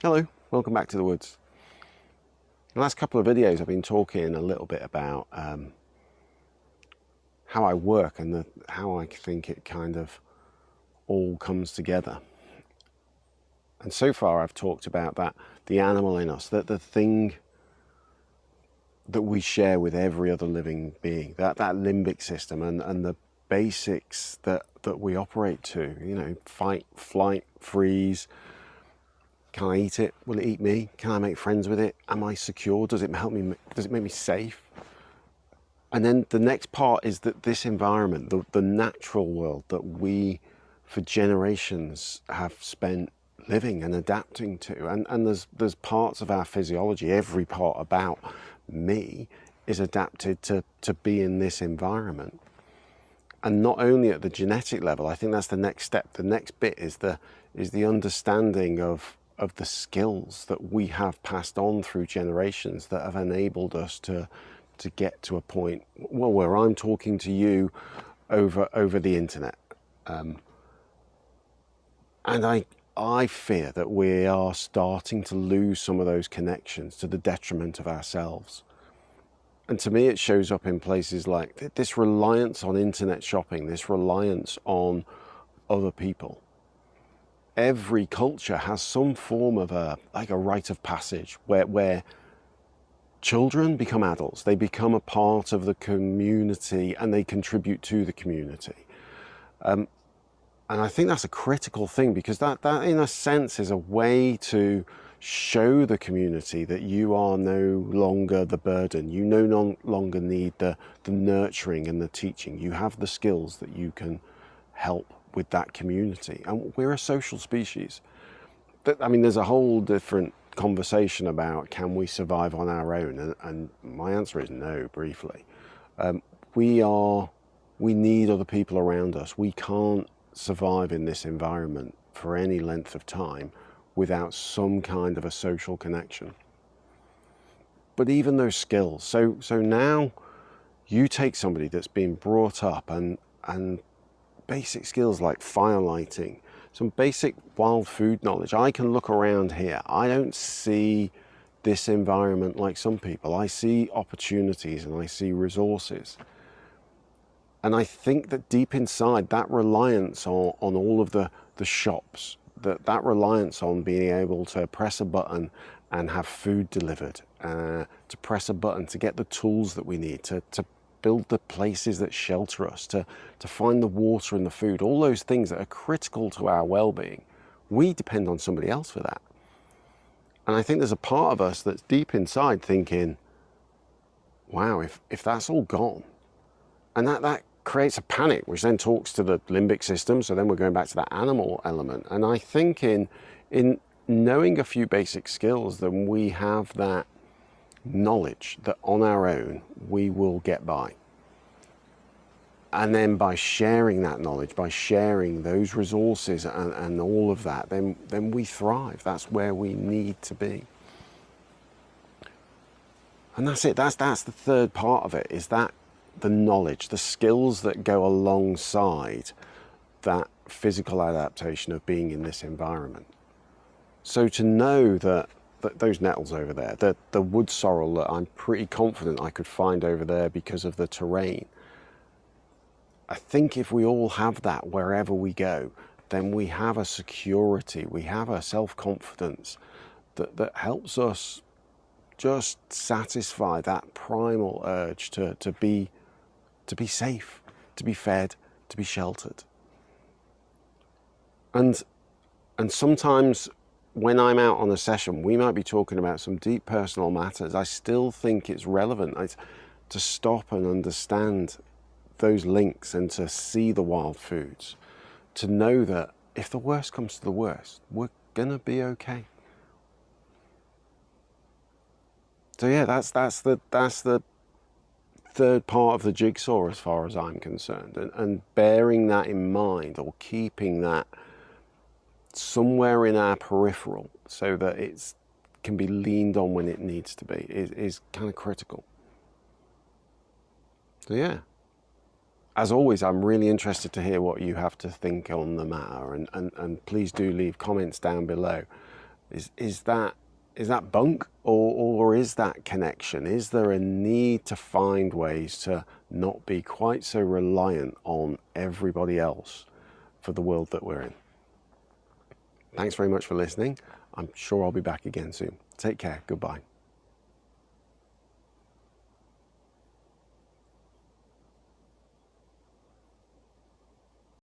Hello, welcome back to the woods. The last couple of videos I've been talking a little bit about how I work and how I think it kind of all comes together. And so far I've talked about that, the animal in us, that the thing that we share with every other living being, that limbic system and the basics that we operate to, you know, fight, flight, freeze. Can I eat it? Will it eat me? Can I make friends with it? Am I secure? Does it help me? Does it make me safe? And then the next part is that this environment, the natural world that we, for generations, have spent living and adapting to, and there's parts of our physiology, every part about me is adapted to be in this environment. And not only at the genetic level, I think that's the next step. The next bit is the understanding of the skills that we have passed on through generations that have enabled us to get to a point, well, where I'm talking to you over the internet. And I fear that we are starting to lose some of those connections to the detriment of ourselves. And to me, it shows up in places like this reliance on internet shopping, this reliance on other people. Every culture has some form of a rite of passage where children become adults, they become a part of the community and they contribute to the community. And I think that's a critical thing, because that in a sense is a way to show the community that you are no longer the burden. You no longer need the nurturing and the teaching. You have the skills that you can help with that community. And we're a social species. I mean, there's a whole different conversation about, can we survive on our own? And my answer is no, briefly. We need other people around us. We can't survive in this environment for any length of time without some kind of a social connection. But even those skills, so now you take somebody that's been brought up and basic skills like fire lighting, some basic wild food knowledge. I can look around here. I don't see this environment like some people. I see opportunities and I see resources. And I think that deep inside, that reliance on all of the shops, that reliance on being able to press a button and have food delivered, to press a button to get the tools that we need, to build the places that shelter us, to find the water and the food, all those things that are critical to our well-being, we depend on somebody else for that. And I think there's a part of us that's deep inside thinking, wow, if that's all gone, and that creates a panic, which then talks to the limbic system, so then we're going back to that animal element. And I think in knowing a few basic skills, then we have that knowledge that on our own we will get by. And then by sharing that knowledge, by sharing those resources and all of that, then we thrive. That's where we need to be. And that's it. That's the third part of it, is that the knowledge, the skills that go alongside that physical adaptation of being in this environment. So to know that those nettles over there, the wood sorrel that I'm pretty confident I could find over there because of the terrain, I think if we all have that wherever we go, then we have a security, we have a self-confidence that helps us just satisfy that primal urge to be safe, to be fed, to be sheltered. And sometimes when I'm out on a session, we might be talking about some deep personal matters. I still think it's relevant to stop and understand those links and to see the wild foods, to know that if the worst comes to the worst, we're gonna be okay. So yeah, that's the third part of the jigsaw as far as I'm concerned, and bearing that in mind, or keeping that somewhere in our peripheral so that it can be leaned on when it needs to be is kind of critical. So yeah, as always, I'm really interested to hear what you have to think on the matter, and please do leave comments down below. Is that bunk, or is that connection? Is there a need to find ways to not be quite so reliant on everybody else for the world that we're in? Thanks very much for listening. I'm sure I'll be back again soon. Take care. Goodbye.